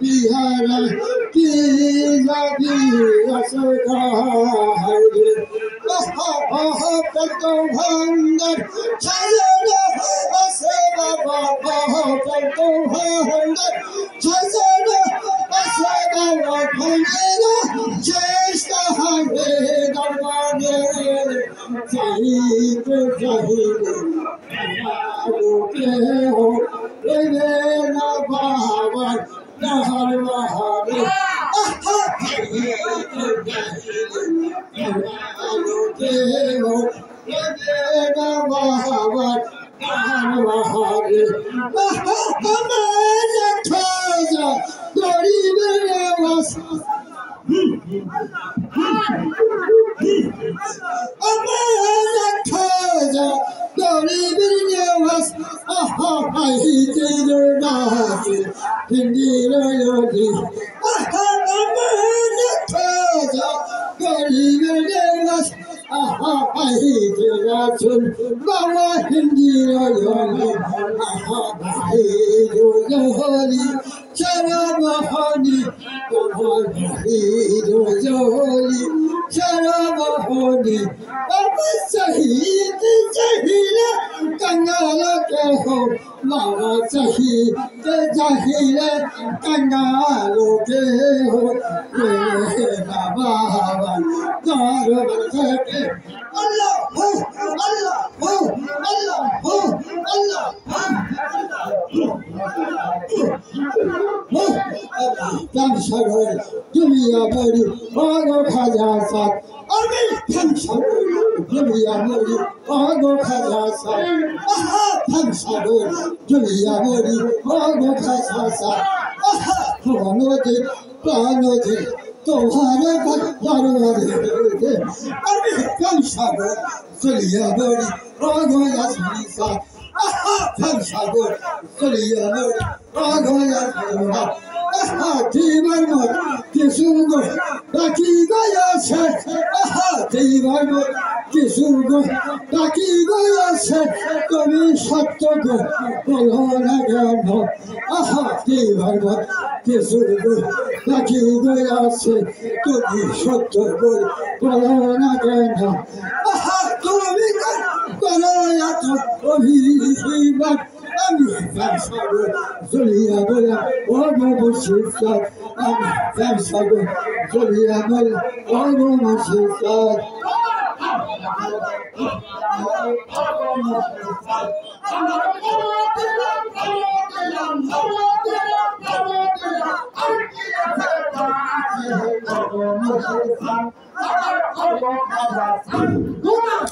বিহারা কি লাগি ভাঙ্গার ছায়া আছে বাবা ভাঙ্গার ছায়া আছে বাবা ভাঙ্গার চেষ্টা হবে দরবারে চাইতে চাইলে না বাবা নাহার বাহারে Baba Hindi Yoli, Yoli, Charabahani, Yoli, Charabahani, Baba Sahid, Jahila, Kangala Keho, Mama Sahid, Jahila, Kangalo Keho, Baba, Darabake. Allah, Allah, Allah, Allah, Tamshar, Jumia Mori, Ogo Kazasat, Ami Tamshar, Jumia Mori, Ogo Kazasat, Tamshar, Jumia Mori, Ogo Kazasat, Planoti, तुम्हारे दरबारे अभी कम सागर चलिया बड़ी राघोया सीसा कम सागर चलिया बड़ी राघोया सीसा जीवन में किसुगो बाकी गया से जीवन में किसुगो बाकी गया से कभी सत्य को बोलो ना जानो जीवन में किसुगो बाकी गया से कभी सत्य को बोलो ना जानो तुम्हें करो या तो कभी ही बात Ami Famsago, Zulia Bola, Ogo Mushika, Ami Famsago, Zulia Bola, Ogo Mushika. Come on!